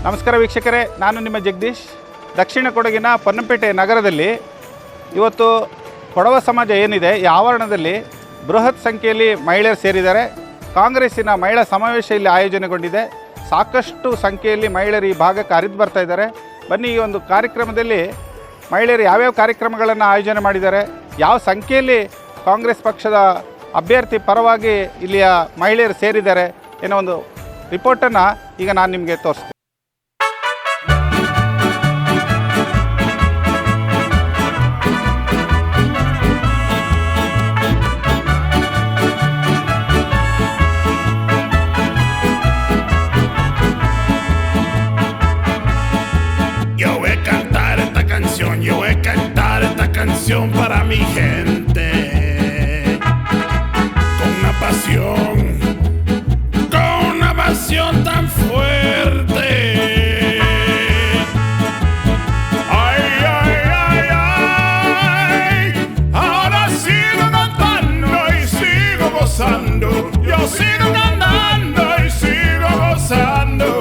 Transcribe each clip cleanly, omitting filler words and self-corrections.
ನಮಸ್ಕಾರ ವೀಕ್ಷಕರೇ, ನಾನು ನಿಮ್ಮ ಜಗದೀಶ್. ದಕ್ಷಿಣ ಕೊಡಗಿನ ಪೊನ್ನಂಪೇಟೆ ನಗರದಲ್ಲಿ ಇವತ್ತು ಕೊಡವ ಸಮಾಜ ಏನಿದೆ ಈ ಆವರಣದಲ್ಲಿ ಬೃಹತ್ ಸಂಖ್ಯೆಯಲ್ಲಿ ಮಹಿಳೆಯರು ಸೇರಿದ್ದಾರೆ. ಕಾಂಗ್ರೆಸ್ಸಿನ ಮಹಿಳಾ ಸಮಾವೇಶ ಇಲ್ಲಿ ಆಯೋಜನೆಗೊಂಡಿದೆ. ಸಾಕಷ್ಟು ಸಂಖ್ಯೆಯಲ್ಲಿ ಮಹಿಳೆಯರು ಈ ಭಾಗಕ್ಕೆ ಹರಿದು ಬರ್ತಾ ಇದ್ದಾರೆ. ಬನ್ನಿ, ಈ ಒಂದು ಕಾರ್ಯಕ್ರಮದಲ್ಲಿ ಮಹಿಳೆಯರು ಯಾವ್ಯಾವ ಕಾರ್ಯಕ್ರಮಗಳನ್ನು ಆಯೋಜನೆ ಮಾಡಿದ್ದಾರೆ, ಯಾವ ಸಂಖ್ಯೆಯಲ್ಲಿ ಕಾಂಗ್ರೆಸ್ ಪಕ್ಷದ ಅಭ್ಯರ್ಥಿ ಪರವಾಗಿ ಇಲ್ಲಿಯ ಮಹಿಳೆಯರು ಸೇರಿದ್ದಾರೆ ಏನೋ ಒಂದು ರಿಪೋರ್ಟನ್ನು ಈಗ ನಾನು ನಿಮಗೆ ತೋರಿಸ್ತೀನಿ. Yo voy a cantar esta canción para mi gente, con una pasión tan fuerte. Ay, ay, ay, ay, ahora sigo cantando y sigo gozando, yo sigo cantando y sigo gozando.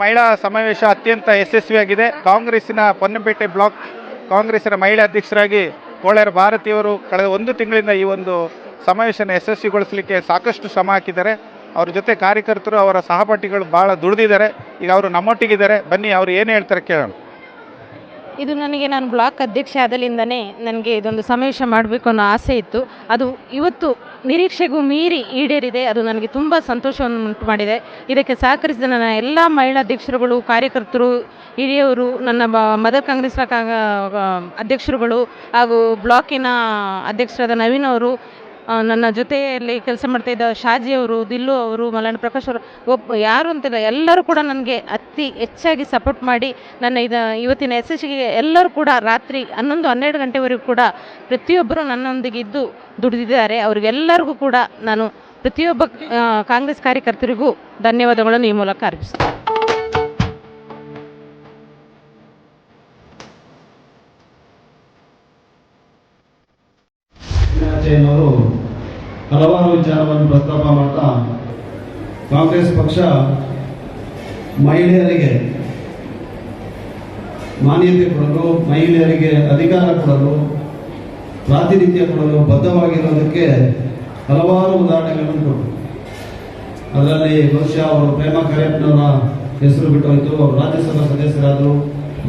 ಮಹಿಳಾ ಸಮಾವೇಶ ಅತ್ಯಂತ ಯಶಸ್ವಿಯಾಗಿದೆ. ಕಾಂಗ್ರೆಸ್ಸಿನ ಪೊನ್ನಂಪೇಟೆ ಬ್ಲಾಕ್ ಕಾಂಗ್ರೆಸ್ಸಿನ ಮಹಿಳಾ ಅಧ್ಯಕ್ಷರಾಗಿ ಕೋಳೇರ ಭಾರತಿಯವರು ಕಳೆದ ಒಂದು ತಿಂಗಳಿಂದ ಈ ಒಂದು ಸಮಾವೇಶನ ಯಶಸ್ವಿಗೊಳಿಸಲಿಕ್ಕೆ ಸಾಕಷ್ಟು ಶ್ರಮ ಹಾಕಿದ್ದಾರೆ. ಅವ್ರ ಜೊತೆ ಕಾರ್ಯಕರ್ತರು, ಅವರ ಸಹಪಾಠಿಗಳು ಭಾಳ ದುಡಿದಿದ್ದಾರೆ. ಈಗ ಅವರು ನಮ್ಮೊಟ್ಟಿಗಿದ್ದಾರೆ. ಬನ್ನಿ, ಅವರು ಏನು ಹೇಳ್ತಾರೆ ಕೇಳೋಣ. ಇದು ನಾನು ಬ್ಲಾಕ್ ಅಧ್ಯಕ್ಷೆ ಆದಲಿಂದನೇ ನನಗೆ ಇದೊಂದು ಸಮಾವೇಶ ಮಾಡಬೇಕು ಅನ್ನೋ ಆಸೆ ಇತ್ತು. ಅದು ಇವತ್ತು ನಿರೀಕ್ಷೆಗೂ ಮೀರಿ ಈಡೇರಿದೆ. ಅದು ನನಗೆ ತುಂಬ ಸಂತೋಷವನ್ನು ಉಂಟು ಮಾಡಿದೆ. ಇದಕ್ಕೆ ಸಹಕರಿಸಿದ ನನ್ನ ಎಲ್ಲ ಮಹಿಳಾ ಅಧ್ಯಕ್ಷರುಗಳು, ಕಾರ್ಯಕರ್ತರು, ಹಿರಿಯವರು, ನನ್ನ ಮದರ್ ಕಾಂಗ್ರೆಸ್ನ ಅಧ್ಯಕ್ಷರುಗಳು ಹಾಗೂ ಬ್ಲಾಕಿನ ಅಧ್ಯಕ್ಷರಾದ ನವೀನ್ ಅವರು, ನನ್ನ ಜೊತೆಯಲ್ಲಿ ಕೆಲಸ ಮಾಡ್ತಾ ಇದ್ದ ಶಾಜಿ ಅವರು, ದಿಲ್ಲು ಅವರು, ಮಲಾನ ಪ್ರಕಾಶ್ ಅವರು, ಯಾರು ಅಂತಿಲ್ಲ, ಎಲ್ಲರೂ ಕೂಡ ನನಗೆ ಅತಿ ಹೆಚ್ಚಾಗಿ ಸಪೋರ್ಟ್ ಮಾಡಿ ನನ್ನ ಇವತ್ತಿನ ಯಶಸ್ಸಿಗೆ ಎಲ್ಲರೂ ಕೂಡ ರಾತ್ರಿ 11-12 ಗಂಟೆವರೆಗೂ ಕೂಡ ಪ್ರತಿಯೊಬ್ಬರು ನನ್ನೊಂದಿಗೆ ಇದ್ದು ದುಡಿದಿದ್ದಾರೆ. ಅವರಿಗೆಲ್ಲರಿಗೂ ಕೂಡ ನಾನು ಪ್ರತಿಯೊಬ್ಬ ಕಾಂಗ್ರೆಸ್ ಕಾರ್ಯಕರ್ತರಿಗೂ ಧನ್ಯವಾದಗಳನ್ನು ಈ ಮೂಲಕ ಅರ್ಪಿಸ್ತೇನೆ. ಅವರು ಹಲವಾರು ವಿಚಾರವನ್ನು ಪ್ರಸ್ತಾಪ ಮಾಡ್ತಾ ಕಾಂಗ್ರೆಸ್ ಪಕ್ಷ ಮಹಿಳೆಯರಿಗೆ ಮಾನ್ಯತೆ ಕೊಡಲು, ಮಹಿಳೆಯರಿಗೆ ಅಧಿಕಾರ ಕೊಡಲು, ಪ್ರಾತಿನಿಧ್ಯ ಕೊಡಲು ಬದ್ಧವಾಗಿರೋದಕ್ಕೆ ಹಲವಾರು ಉದಾಹರಣೆಗಳನ್ನು ಕೊಟ್ಟರು. ಅದರಲ್ಲಿ ಬಹುಶಃ ಅವರು ಪ್ರೇಮಾ ಕಾರ್ಯಪ್ಪನವರ ಹೆಸರು ಬಿಟ್ಟೋಯ್ತು. ಅವರು ರಾಜ್ಯಸಭಾ ಸದಸ್ಯರಾದರು.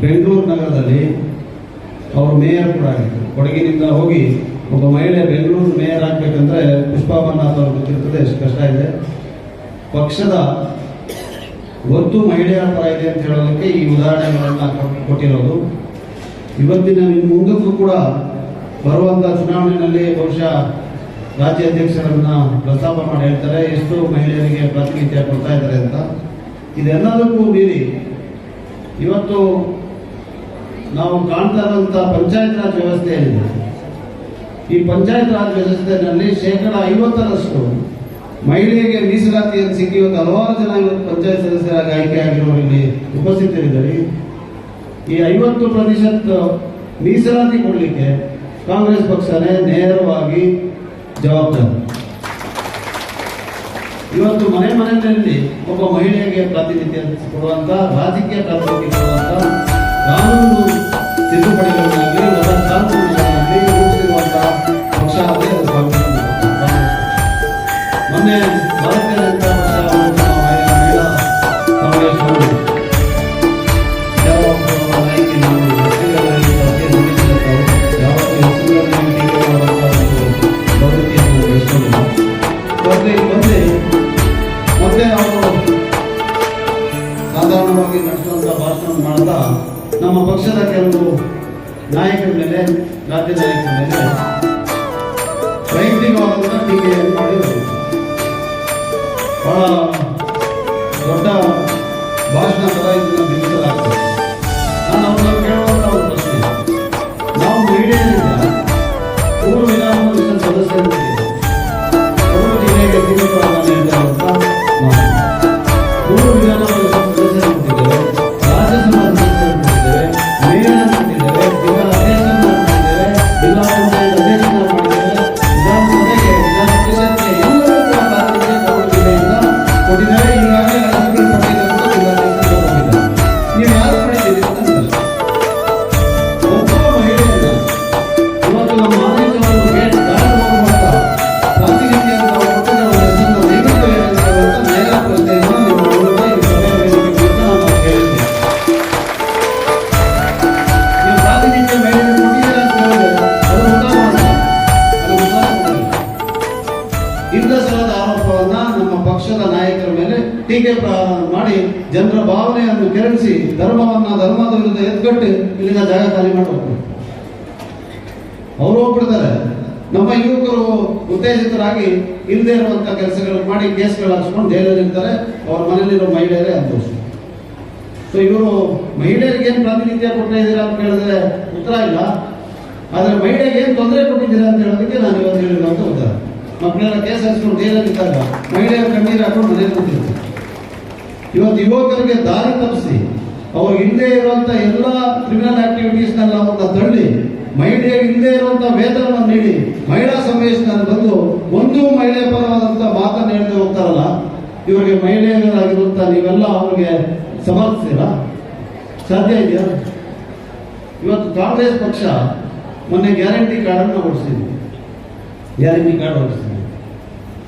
ಬೆಂಗಳೂರು ನಗರದಲ್ಲಿ ಅವರು ಮೇಯರ್ ಕೂಡ ಆಗಿದ್ದರು. ಕೊಡಗಿನಿಂದ ಹೋಗಿ ಒಬ್ಬ ಮಹಿಳೆ ಬೆಂಗಳೂರು ಮೇಯರ್ ಆಗಬೇಕಂದ್ರೆ ಪುಷ್ಪಾ ಬನ್ನಾಥ್ ಅವ್ರಿಗೆ ಗೊತ್ತಿರ್ತದೆ ಎಷ್ಟು ಕಷ್ಟ ಇದೆ. ಪಕ್ಷದ ಒತ್ತು ಮಹಿಳೆಯರ ಪರ ಇದೆ ಅಂತ ಹೇಳೋದಕ್ಕೆ ಈ ಉದಾಹರಣೆಗಳನ್ನ ಕೊಟ್ಟಿರೋದು. ಇವತ್ತಿನ ಮುಂದಕ್ಕೂ ಕೂಡ ಬರುವಂಥ ಚುನಾವಣೆಯಲ್ಲಿ ಬಹುಶಃ ರಾಜ್ಯ ಅಧ್ಯಕ್ಷರನ್ನ ಪ್ರಸ್ತಾಪ ಮಾಡಿ ಹೇಳ್ತಾರೆ ಎಷ್ಟು ಮಹಿಳೆಯರಿಗೆ ಪ್ರಾತಿನಿಧ್ಯ ಕೊಡ್ತಾ ಇದ್ದಾರೆ ಅಂತ. ಇದೆಲ್ಲದಕ್ಕೂ ಮೀರಿ ಇವತ್ತು ನಾವು ಕಾಣ್ತಾ ಇರುವಂಥ ಪಂಚಾಯತ್ ರಾಜ್ ವ್ಯವಸ್ಥೆ ಏನಿದೆ, ಈ ಪಂಚಾಯತ್ ರಾಜ್ ವ್ಯವಸ್ಥೆಯಲ್ಲಿ 50% ಮಹಿಳೆಯರಿಗೆ ಮೀಸಲಾತಿಯನ್ನು ಸಿಕ್ಕಿ ಇವತ್ತು ಹಲವಾರು ಜನ ಇವತ್ತು ಪಂಚಾಯತ್ ಸದಸ್ಯರಾಗಿ ಆಯ್ಕೆ ಆಗಿರೋರು ಇಲ್ಲಿ ಉಪಸ್ಥಿತರಿದ್ದಾರೆ. ಈ 50% ಮೀಸಲಾತಿ ಕೊಡಲಿಕ್ಕೆ ಕಾಂಗ್ರೆಸ್ ಪಕ್ಷನೇ ನೇರವಾಗಿ ಜವಾಬ್ದಾರಿ. ಇವತ್ತು ಮನೆಯಲ್ಲಿ ಒಬ್ಬ ಮಹಿಳೆಗೆ ಪ್ರಾತಿನಿಧ್ಯ ಕೊಡುವಂತ, ರಾಜಕೀಯ ಪ್ರಾತಿನಿಧ್ಯ ಕೊಡುವಂತ ಕಾನೂನು ತಿದ್ದುಪಡಿಗಳನ್ನಾಗಲಿ ಹೊಸ ಕಾನೂನುಗಳನ್ನಾಗಲಿ ರೂಪಿಸಿರುವಂತಹ ಪಕ್ಷ ಅದೇ ಕಾಂಗ್ರೆಸ್. ಮೊನ್ನೆ ಭಾರತೀಯ ಜನತಾ ಪಕ್ಷ ಮಹಿಳಾ ಕಾಂಗ್ರೆಸ್ ಮತ್ತೆ ಅವರು ಸಾಧಾರಣವಾಗಿ ನಡೆಸುವಂತ ಭಾಷಣ ಮಾಡ್ತಾ ನಮ್ಮ ಪಕ್ಷದ ಕೆಲವು ನಾಯಕರ ಮೇಲೆ, ರಾಜ್ಯ ನಾಯಕರ ಮೇಲೆ ವೈಯಕ್ತಿಕವಾದಂಥ ಟೀಕೆಯನ್ನು ಮಾಡಿದರು. ಬಹಳ ದೊಡ್ಡ ಭಾಷಣ ತರ ಇದನ್ನು ಬಿಡಿಸಲಾಗ್ತದೆ. ನಾನು ಅವ್ರನ್ನ ಕೇಳುವಂತ ಒಂದು ಪ್ರಶ್ನೆ, ನಾವು ಮಹಿಳೆಯರಿಂದ ಪೂರ್ವ ವಿಧಾನ ಪರಿಷತ್ ಸದಸ್ಯರಿದ್ದೇವೆ, ಕೊಡಗು ಜಿಲ್ಲೆಗೆ ಸೀಮಿತವಾದಂತ ಪೂರ್ವ ವಿಧಾನ ಪರಿಷತ್ ಸದಸ್ಯರು ಕೊಟ್ಟಿದ್ದೇವೆ, ರಾಜ್ಯಸಭಾ ಸದಸ್ಯರು ಕೊಟ್ಟಿದ್ದೇವೆ, ಮೇಯರ್ ಕೊಟ್ಟಿದ್ದೇವೆ, ಜಿಲ್ಲಾ ಅಧ್ಯಕ್ಷರನ್ನ ಮಾಡಿದ್ದೇವೆ, ಜಿಲ್ಲಾ ಪಂಚಾಯತ್ ಅಧ್ಯಕ್ಷರನ್ನ ಮಾಡಿದ್ದೇವೆ, ವಿಧಾನಸಭೆಗೆ, ವಿಧಾನ ಪರಿಷತ್ಗೆ ಎಲ್ಲರೂ ಕೂಡ ಪ್ರಾತಿನಿಧ್ಯ ಕೊಡಗು ಜಿಲ್ಲೆಯಿಂದ ಕೊಟ್ಟಿದ್ದಾರೆ. ಈಗಾಗಲೇ ರಾಜಕೀಯ ಪಟ್ಟಿಯನ್ನು ಕೂಡ ಜಿಲ್ಲಾಧ್ಯಕ್ಷರು ಕೊಟ್ಟಿದ್ದಾರೆ. ನೀವು ಯಾರು ಮಾಡಿದ್ದೀರಿ ಅಂತ ಒಬ್ಬ ಮಹಿಳೆಯನ್ನ ಇವತ್ತು ನಮ್ಮ ಆದೇಶವನ್ನು ಗೇಟ್ ದಾಟಿ ಹೋಗುವಂತ ಪ್ರಾತಿನಿಧ್ಯ ಅಂತ ಕೊಟ್ಟಿರೋ ಹೆಸರನ್ನು ದಯವಿಟ್ಟು ಏನಂತ ನೇರ ಪ್ರಶ್ನೆಯನ್ನು ನಿಮ್ಮ ಮೂಲಕ ಈ ಸಭೆಯಲ್ಲಿ ನಾನು ಕೇಳಿದ್ದೇನೆ. ನೀವು ಪ್ರಾತಿನಿಧ್ಯ ಮಹಿಳೆಯನ್ನು ಕೊಟ್ಟಿದ್ದೀರಾ ಅಂತ ಹೇಳಿದ್ರೆ ಅದು ಇಂಥ ಸಲದ ಆರೋಪವನ್ನ ನಮ್ಮ ಪಕ್ಷದ ನಾಯಕರ ಮೇಲೆ ಟೀಕೆ ಮಾಡಿ ಜನರ ಭಾವನೆಯನ್ನು ಕೆರಳಿಸಿ ಧರ್ಮದ ವಿರುದ್ಧ ಎದ್ಗಟ್ಟು ಇಲ್ಲಿನ ಜಾಗ ಖಾಲಿ ಮಾಡಿ ಹೋಗ್ತಾರೆ. ಅವರು ಹೋಗ್ಬಿಡ್ತಾರೆ. ನಮ್ಮ ಯುವಕರು ಉತ್ತೇಜಿತರಾಗಿ ಇಲ್ಲದೆ ಇರುವಂತ ಕೆಲಸಗಳು ಮಾಡಿ ಕೇಸ್ಗಳು ಹಾಕ್ಸ್ಕೊಂಡು ಜೈಲಲ್ಲಿ ಇರ್ತಾರೆ. ಅವ್ರ ಮನೆಯಲ್ಲಿರೋ ಮಹಿಳೆಯರೇ ಅನುಭವಿಸ. ಸೊ ಇವರು ಮಹಿಳೆಯರಿಗೆ ಏನು ಪ್ರಾತಿನಿಧ್ಯ ಕೊಡ್ತಾ ಇದ್ದೀರಾ ಅಂತ ಕೇಳಿದ್ರೆ ಉತ್ತರ ಇಲ್ಲ. ಆದ್ರೆ ಮಹಿಳೆಗೆ ಏನು ತೊಂದರೆ ಕೊಟ್ಟಿದ್ದೀರಾ ಅಂತ ಹೇಳೋದಕ್ಕೆ ನಾನು ಇವತ್ತು ಹೇಳಿರುವಂತ ಉತ್ತರ. ಮಕ್ಕಳೆಲ್ಲ ಕೇಸ್ ಹಾಕ್ಸ್ಕೊಂಡು ಜೈಲಲ್ಲಿ ಇದ್ದಾಗ ಮಹಿಳೆಯರ ಕಣ್ಣೀರು ಹಾಕೊಂಡು ಮನೆಯಲ್ಲಿ ಕೂತಿರ್ತಾರೆ. ಇವತ್ತು ಯುವಕರಿಗೆ ದಾರಿ ತಪ್ಪಿಸಿ ಅವ್ರಿಗೆ ಇಲ್ಲದೆ ಇರುವಂತ ಎಲ್ಲ ಕ್ರಿಮಿನಲ್ ಆಕ್ಟಿವಿಟೀಸ್ನೆಲ್ಲ ಅವ್ರನ್ನ ತಳ್ಳಿ ಮಹಿಳೆಯರಿಗೆ ಇಲ್ಲದೆ ಇರುವಂತ ವೇತನವನ್ನು ನೀಡಿ ಮಹಿಳಾ ಸಮಾವೇಶದಲ್ಲಿ ಬಂದು ಒಂದು ಮಹಿಳೆಯ ಪರವಾದಂತ ಮಾತನ್ನು ಹೇಳ್ತಾ ಹೋಗ್ತಾರಲ್ಲ, ಇವರಿಗೆ ಮಹಿಳೆಯರಾಗಿರುವಂತ ನೀವೆಲ್ಲ ಅವ್ರಿಗೆ ಸಮರ್ಥಿಸ್ತೀರಾ? ಸಾಧ್ಯ ಇದೆಯಾ? ಇವತ್ತು ಕಾಂಗ್ರೆಸ್ ಪಕ್ಷ ಮೊನ್ನೆ ಗ್ಯಾರಂಟಿ ಕಾರ್ಡನ್ನು ಹೊರಡಿಸಿದ್ವಿ. Guarantee card ಹೊರಡಿಸಿದ್ವಿ.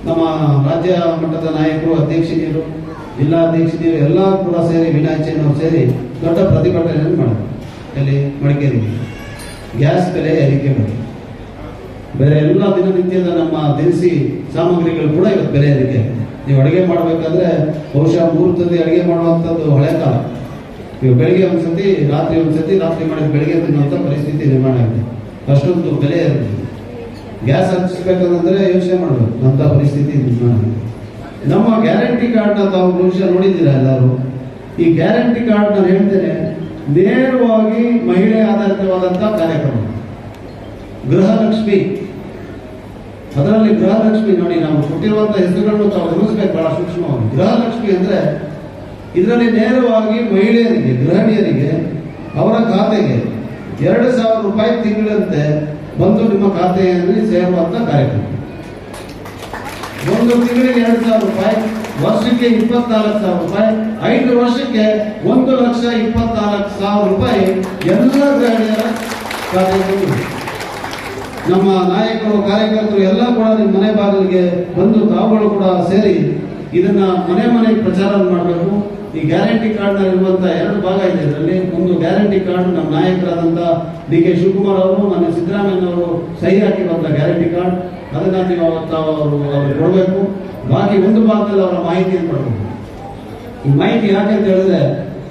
ನಮ್ಮ ರಾಜ್ಯ ಮಟ್ಟದ ನಾಯಕರು, ಅಧ್ಯಕ್ಷರು, ಜಿಲ್ಲಾ ಅಧ್ಯಕ್ಷರು ಎಲ್ಲ ಕೂಡ ಸೇರಿ, ವಿನಾಯಚನವರು ಸೇರಿ ದೊಡ್ಡ ಪ್ರತಿಭಟನೆಯನ್ನು ಮಾಡಿದ್ರು. ಎಲ್ಲಿ? ಮಡಿಕೇರಿ. ಗ್ಯಾಸ್ ಬೆಲೆ ಏರಿಕೆ ಮಾಡಿ ಬೇರೆ ಎಲ್ಲ ದಿನನಿತ್ಯದ ನಮ್ಮ ದಿನಸಿ ಸಾಮಗ್ರಿಗಳು ಕೂಡ ಇವತ್ತು ಬೆಲೆ ಏರಿಕೆ. ನೀವು ಅಡುಗೆ ಮಾಡಬೇಕಾದ್ರೆ ಬಹುಶಃ ಮುಹೂರ್ತದಲ್ಲಿ ಅಡುಗೆ ಮಾಡುವಂಥದ್ದು ಹಳೆ ಕಾಲ. ನೀವು ಬೆಳಿಗ್ಗೆ ಒಂದ್ಸತಿ, ರಾತ್ರಿ ಒಂದ್ಸತಿ, ರಾತ್ರಿ ಮಾಡಿದ ಬೆಳಿಗ್ಗೆ ತಿನ್ನುವಂಥ ಪರಿಸ್ಥಿತಿ ನಿರ್ಮಾಣ ಆಗಿದೆ. ಅಷ್ಟೊಂದು ಬೆಲೆ ಇರುತ್ತೆ. ಗ್ಯಾಸ್ ಹಚ್ಚಿಸ್ಬೇಕಂದ್ರೆ ಯೋಚನೆ ಮಾಡಬೇಕು, ಅಂಥ ಪರಿಸ್ಥಿತಿ ನಿರ್ಮಾಣ ಆಗಿದೆ. ನಮ್ಮ ಗ್ಯಾರಂಟಿ ಕಾರ್ಡ್ನ ತಾವು ಬಹುಶಃ ನೋಡಿದ್ದೀರಾ ಎಲ್ಲರೂ. ಈ ಗ್ಯಾರಂಟಿ ಕಾರ್ಡ್ ನಾನು ಹೇಳ್ತೇನೆ, ನೇರವಾಗಿ ಮಹಿಳೆ ಆಧಾರಿತವಾದಂಥ ಕಾರ್ಯಕ್ರಮ. ಗೃಹಲಕ್ಷ್ಮಿ, ಅದರಲ್ಲಿ ಗೃಹಲಕ್ಷ್ಮಿ ನೋಡಿ, ನಾವು ಕೊಟ್ಟಿರುವಂಥ ಹೆಸರುಗಳನ್ನು ತಾವು ಗಮನಿಸಬೇಕು ಬಹಳ ಸೂಕ್ಷ್ಮವಾಗಿ. ಗೃಹಲಕ್ಷ್ಮಿ ಅಂದರೆ ಇದರಲ್ಲಿ ನೇರವಾಗಿ ಮಹಿಳೆಯರಿಗೆ, ಗೃಹಿಣಿಯರಿಗೆ ಅವರ ಖಾತೆಗೆ 2,000 ರೂಪಾಯಿ ತಿಂಗಳಂತೆ ಬಂದು ನಿಮ್ಮ ಖಾತೆಯಲ್ಲಿ ಸೇರುವಂಥ ಕಾರ್ಯಕ್ರಮ. ಒಂದು ತಿಂಗಳಿಗೆ 2,000 ರೂಪಾಯಿ, ವರ್ಷಕ್ಕೆ 24,000 ರೂಪಾಯಿ, 5 ವರ್ಷಕ್ಕೆ 1,24,000 ರೂಪಾಯಿ ಎಲ್ಲ ಗೃಹಿಣಿಯರ ಖಾತೆಗೆ. ನಮ್ಮ ನಾಯಕರು, ಕಾರ್ಯಕರ್ತರು ಎಲ್ಲ ಕೂಡ ನಿಮ್ಮ ಮನೆ ಬಾಗಿಲಿಗೆ ಬಂದು ತಾವುಗಳು ಕೂಡ ಸೇರಿ ಇದನ್ನ ಮನೆ ಮನೆಗೆ ಪ್ರಚಾರ ಮಾಡಬೇಕು. ಈ ಗ್ಯಾರಂಟಿ ಕಾರ್ಡ್ ಇರುವಂತಹ 2 ಭಾಗ ಇದೆ ಇದರಲ್ಲಿ. ಒಂದು ಗ್ಯಾರಂಟಿ ಕಾರ್ಡ್ ನಮ್ಮ ನಾಯಕರಾದಂಥ ಡಿ.ಕೆ. ಶಿವಕುಮಾರ್ ಅವರು, ನನ್ನ ಸಿದ್ದರಾಮಯ್ಯನವರು ಸಹಿ ಹಾಕಿರುವಂಥ ಗ್ಯಾರಂಟಿ ಕಾರ್ಡ್, ಅದನ್ನ ನೀವು ಅವ್ರಿಗೆ ಕೊಡಬೇಕು. ಬಾಕಿ ಒಂದು ಭಾಗದಲ್ಲಿ ಅವರ ಮಾಹಿತಿಯನ್ನು ಕೊಡಬೇಕು. ಈ ಮಾಹಿತಿ ಯಾಕೆ ಅಂತ ಹೇಳಿದ್ರೆ,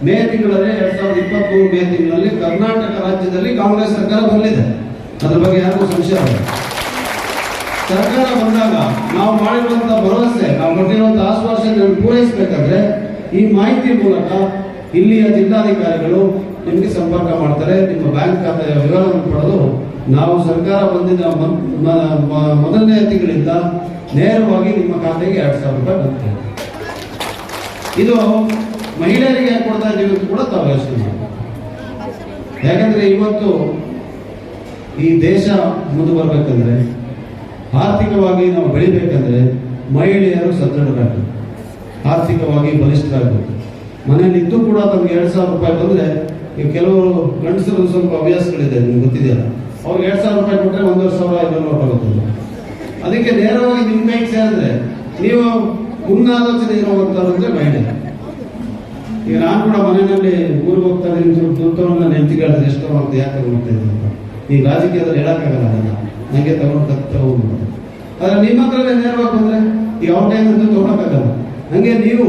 ಮೇ ತಿಂಗಳಲ್ಲಿ 2023 ಮೇ ತಿಂಗಳಲ್ಲಿ ಕರ್ನಾಟಕ ರಾಜ್ಯದಲ್ಲಿ ಕಾಂಗ್ರೆಸ್ ಸರ್ಕಾರ ಬರಲಿದೆ. ಅದ್ರ ಬಗ್ಗೆ ಯಾರಿಗೂ ಸಂಶಯ ಇಲ್ಲ. ಸರ್ಕಾರ ಬಂದಾಗ ನಾವು ಮಾಡಿರುವಂತಹ ಭರವಸೆ, ನಾವು ಕೊಟ್ಟಿರುವಂತಹ ಆಶ್ವಾಸನೆಗಳನ್ನು ಪೂರೈಸಬೇಕಾದ್ರೆ ಈ ಮಾಹಿತಿ ಮೂಲಕ ಇಲ್ಲಿಯ ಜಿಲ್ಲಾಧಿಕಾರಿಗಳು ನಿಮಗೆ ಸಂಪರ್ಕ ಮಾಡ್ತಾರೆ. ನಿಮ್ಮ ಬ್ಯಾಂಕ್ ಖಾತೆಯ ವಿವರವನ್ನು ಪಡೆದು ನಾವು ಸರ್ಕಾರ ಬಂದಿದ್ದ ಮೊದಲನೇ ತಿಂಗಳಿಂದ ನೇರವಾಗಿ ನಿಮ್ಮ ಖಾತೆಗೆ 2,000 ರೂಪಾಯಿ ಬರುತ್ತೆ. ಇದು ಮಹಿಳೆಯರಿಗೆ ಯಾಕೆ ಕೊಡ್ತಾ ಇದ್ದೀವಿ ಅಂತ ಕೂಡ ತಾವು ಯೋಚನೆ ಮಾಡಿ. ಯಾಕಂದ್ರೆ ಇವತ್ತು ಈ ದೇಶ ಮುಂದೆ ಬರಬೇಕಂದ್ರೆ, ಆರ್ಥಿಕವಾಗಿ ನಾವು ಬೆಳಿಬೇಕಂದ್ರೆ ಮಹಿಳೆಯರು ಸದೃಢರಾಗಬೇಕು, ಆರ್ಥಿಕವಾಗಿ ಬಲಿಷ್ಠರಾಗಬೇಕು. ಮನೆಯಲ್ಲಿ ಇದ್ದು ಕೂಡ ತಮಗೆ 2,000 ರೂಪಾಯಿ ಬಂದರೆ, ಈಗ ಕೆಲವರು ಗಂಡಸರು ಸ್ವಲ್ಪ ಹವ್ಯಾಸಗಳಿದೆ, ನಿಮ್ಗೆ ಗೊತ್ತಿದೆಯಲ್ಲ, ಅವ್ರಿಗೆ 2,000 ರೂಪಾಯಿ ಕೊಟ್ಟರೆ 1,500 ರೂಪಾಯಿ ಆಗುತ್ತೆ. ಅದಕ್ಕೆ ನೇರವಾಗಿ ನಿಮ್ಮ ಕೈಗೆ ಸೇರಿದ್ರೆ ನೀವು ಮುನ್ನಾಲೋಚನೆ ಇರುವಂಥವ್ರು ಅಂದರೆ ಮಹಿಳೆ. ಈಗ ನಾನು ಕೂಡ ಮನೆಯಲ್ಲಿ ಊರಿಗೆ ಹೋಗ್ತಾ ಇದ್ದೀನಿ, ದುಡ್ಡವನ್ನ ನೆಂಟಿ ಕೇಳಿದ್ರೆ ಎಷ್ಟೋ ಅಂತ ಯಾಕೆ ತಗೊಳ್ತಾ ಇದ್ದೀನಿ ಅಂತ. ಈ ರಾಜಕೀಯದಲ್ಲಿ ಹೇಳಕ್ಕಾಗಲ್ಲ, ನನಗೆ ತಗೊಂಡು ಹೋಗ್ಬೋದು. ಆದರೆ ನಿಮ್ಮ ಹತ್ರನೇ ನೇರವಾಗಿ ಬಂದರೆ ಈಗ ಯಾವ ಟೈಮ್ ಅಂತ ತಗೊಳಕ್ಕಾಗಲ್ಲ. ಹಂಗೆ ನೀವು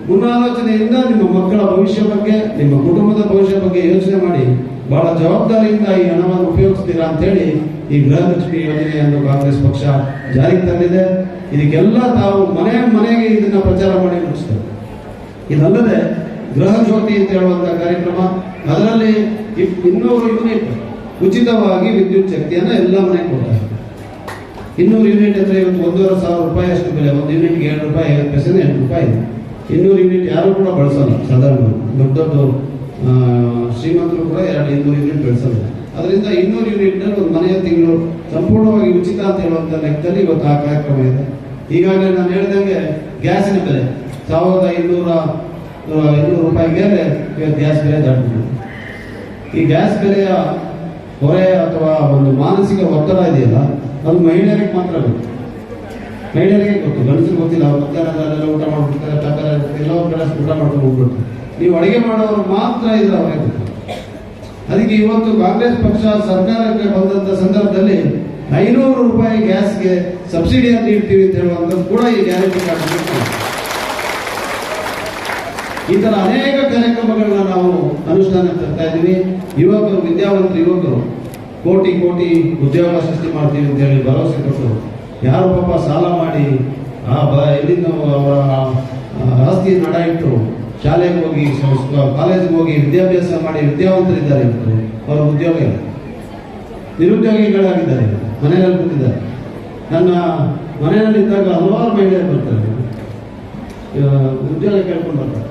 ಮುನ್ನಾಲೋಚನೆಯಿಂದ ನಿಮ್ಮ ಮಕ್ಕಳ ಭವಿಷ್ಯ ಬಗ್ಗೆ, ನಿಮ್ಮ ಕುಟುಂಬದ ಭವಿಷ್ಯ ಬಗ್ಗೆ ಯೋಚನೆ ಮಾಡಿ ಬಹಳ ಜವಾಬ್ದಾರಿಯಿಂದ ಈ ಹಣವನ್ನು ಉಪಯೋಗಿಸ್ತೀರಾ ಅಂತೇಳಿ ಈ ಗೃಹಲಕ್ಷ್ಮಿ ಯೋಜನೆಯನ್ನು ಕಾಂಗ್ರೆಸ್ ಪಕ್ಷ ಜಾರಿಗೆ ತಂದಿದೆ. ಇದಕ್ಕೆಲ್ಲ ತಾವು ಮನೆಗೆ ಇದನ್ನ ಪ್ರಚಾರ ಮಾಡಿ ಮುಗಿಸ್ತಾರೆ. ಇದಲ್ಲದೆ ಗೃಹ ಜ್ಯೋತಿ ಅಂತ ಹೇಳುವಂತಹ ಕಾರ್ಯಕ್ರಮ, ಅದರಲ್ಲಿ 200 ಯೂನಿಟ್ ಉಚಿತವಾಗಿ ವಿದ್ಯುತ್ ಶಕ್ತಿಯನ್ನು ಎಲ್ಲ ಮನೆಗೆ ಕೊಡ್ತಾರೆ. 200 ಯೂನಿಟ್ ಅಂದರೆ ಇವತ್ತು 1,500 ರೂಪಾಯಿ ಅಷ್ಟು ಬೆಲೆ. ಒಂದು ಯೂನಿಟ್ಗೆ 7 ರೂಪಾಯಿ 50 ಪೈಸೆ 8 ರೂಪಾಯಿ. 200 ಯೂನಿಟ್ ಯಾರು ಕೂಡ ಬಳಸಲ್ಲ. ಸಾಧಾರಣ ದೊಡ್ಡ ಶ್ರೀಮಂತರು ಕೂಡ 200 ಯೂನಿಟ್ ಬಳಸಲ್ಲ. ಅದರಿಂದ 200 ಯೂನಿಟ್ನಲ್ಲಿ ಒಂದು ಮನೆಯ ತಿಂಗಳು ಸಂಪೂರ್ಣವಾಗಿ ಉಚಿತ ಅಂತ ಹೇಳುವಂಥ ಲೆಕ್ಕದಲ್ಲಿ ಇವತ್ತು ಆ ಕಾರ್ಯಕ್ರಮ ಇದೆ. ಈಗಾಗಲೇ ನಾನು ಹೇಳಿದಂಗೆ ಗ್ಯಾಸಿನ ಬೆಲೆ 1,200 ರೂಪಾಯಿ ಮೇಲೆ ಇವತ್ತು ಗ್ಯಾಸ್ ಬೆಲೆ ದಾಟಿದೆ. ಈ ಗ್ಯಾಸ್ ಬೆಲೆಯ ಹೊರೆ ಅಥವಾ ಒಂದು ಮಾನಸಿಕ ಒತ್ತಡ ಇದೆಯಲ್ಲ, ಅದು ಮಹಿಳೆಯರಿಗೆ ಮಾತ್ರ ಗೊತ್ತು. ಮಹಿಳೆಯರಿಗೆ ಗೊತ್ತು, ಗಂಡಸರಿಗೆ ಗೊತ್ತಿಲ್ಲ. ಅವ್ರು ಮಧ್ಯಾಹ್ನದಲ್ಲೆಲ್ಲ ಊಟ ಮಾಡ್ಬಿಡ್ತಾರೆ, ತರಕಾರಿ ಎಲ್ಲ ಒಂದು ಕಡೆ ಊಟ ಮಾಡ್ಕೊಂಡು ಹೋಗ್ಬಿಡ್ತಾರೆ. ನೀವು ಅಡುಗೆ ಮಾಡೋರು ಮಾತ್ರ ಇದ್ರೆ ಅವರೇ ಗೊತ್ತು. ಅದಕ್ಕೆ ಇವತ್ತು ಕಾಂಗ್ರೆಸ್ ಪಕ್ಷ ಸರ್ಕಾರಕ್ಕೆ ಬಂದಂಥ ಸಂದರ್ಭದಲ್ಲಿ 500 ರೂಪಾಯಿ ಗ್ಯಾಸ್ಗೆ ಸಬ್ಸಿಡಿಯನ್ನು ನೀಡ್ತೀವಿ ಅಂತ ಹೇಳುವಂಥದ್ದು ಕೂಡ ಈ ಗ್ಯಾರಂಟಿ ಕಾರ್ಡ್. ಈ ಥರ ಅನೇಕ ಕಾರ್ಯಕ್ರಮಗಳನ್ನ ನಾವು ಅನುಷ್ಠಾನ ತರ್ತಾ ಇದ್ದೀವಿ. ಯುವಕರು, ವಿದ್ಯಾವಂತರು ಯುವಕರು ಕೋಟಿ ಉದ್ಯೋಗ ಸೃಷ್ಟಿ ಮಾಡ್ತೀವಿ ಅಂತ ಹೇಳಿ ಭರವಸೆ ಕೊಟ್ಟು ಯಾರು ಪಾಪ ಸಾಲ ಮಾಡಿ ಎಲ್ಲಿಂದ ಅವರ ಆಸ್ತಿಯನ್ನು ಅಡ ಇಟ್ಟು ಶಾಲೆಗೆ ಹೋಗಿ, ಕಾಲೇಜಿಗೆ ಹೋಗಿ ವಿದ್ಯಾಭ್ಯಾಸ ಮಾಡಿ ವಿದ್ಯಾವಂತರಿದ್ದಾರೆ. ಇವತ್ತು ಅವರ ಉದ್ಯೋಗ ಇಲ್ಲ, ನಿರುದ್ಯೋಗಿಗಳಾಗಿದ್ದಾರೆ, ಮನೆಯಲ್ಲಿ ಕೂತಿದ್ದಾರೆ. ನನ್ನ ಮನೆಯಲ್ಲಿದ್ದಾಗ ಹಲವಾರು ಮಹಿಳೆಯರು ಬರ್ತಾರೆ, ಉದ್ಯೋಗ ಕೇಳ್ಕೊಂಡು ಬರ್ತಾರೆ.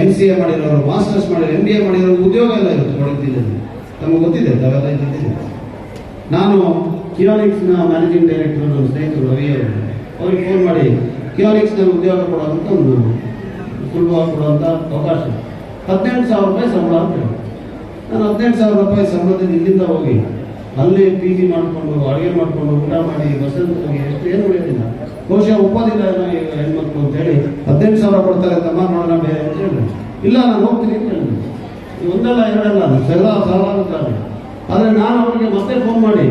MCA ಮಾಡಿರೋರು, ಮಾಸ್ಟರ್ಸ್ ಮಾಡಿರೋ, MBA ಮಾಡಿರೋರು ಉದ್ಯೋಗ ಎಲ್ಲ ಇರುತ್ತೆ ಕೊಡುತ್ತಿದ್ದೇನೆ. ನಮಗೆ ಗೊತ್ತಿದೆ, ತಾವೆಲ್ಲ ಇದ್ದಿದ್ದೇನೆ. ನಾನು ಕಿಯೋನಿಕ್ಸ್ನ ಮ್ಯಾನೇಜಿಂಗ್ ಡೈರೆಕ್ಟರ್ ನನ್ನ ಸ್ನೇಹಿತರು ರವಿ ಅವರು, ಅವ್ರಿಗೆ ಫೋನ್ ಮಾಡಿ ಕಿಯೋನಿಕ್ಸ್ನಲ್ಲಿ ಉದ್ಯೋಗ ಕೊಡೋದಂತ ಒಂದು ಸುಲಭವಾಗಿ ಕೊಡುವಂಥ ಅವಕಾಶ. 18,000 ರೂಪಾಯಿ ಸಂಬಳ ಅಂತ ಹೇಳಿ ನಾನು 18,000 ರೂಪಾಯಿ ಸಂಬಳದಿಂದ ಇಲ್ಲಿಂದ ಹೋಗಿ ಅಲ್ಲಿ PG ಮಾಡಿಕೊಂಡು, ಅಡುಗೆ ಮಾಡಿಕೊಂಡು, ಊಟ ಮಾಡಿ, ಬಸ್ಸಲ್ಲಿ ಹೋಗಿ ಏನು ಉಳಿಯೋದಿಲ್ಲ. ಬಹುಶಃ ಒಪ್ಪೋದಿಲ್ಲ ಹೆಣ್ಮಕ್ಳು ಅಂತ ಹೇಳಿ 18,000 ಕೊಡ್ತಾರೆ ತಮ್ಮ, ನೋಡೋಣ ಬೇರೆ ಅಂತ ಹೇಳಿ. ಇಲ್ಲ, ನಾನು ಹೋಗ್ತೀನಿ ಅಂತ ಹೇಳಿ. ಒಂದಲ್ಲ ಎರಡಲ್ಲ, ಸಾವಿರಾರು ಕಾರಣ. ಆದರೆ ನಾನು ಅವ್ರಿಗೆ ಮತ್ತೆ ಫೋನ್ ಮಾಡಿ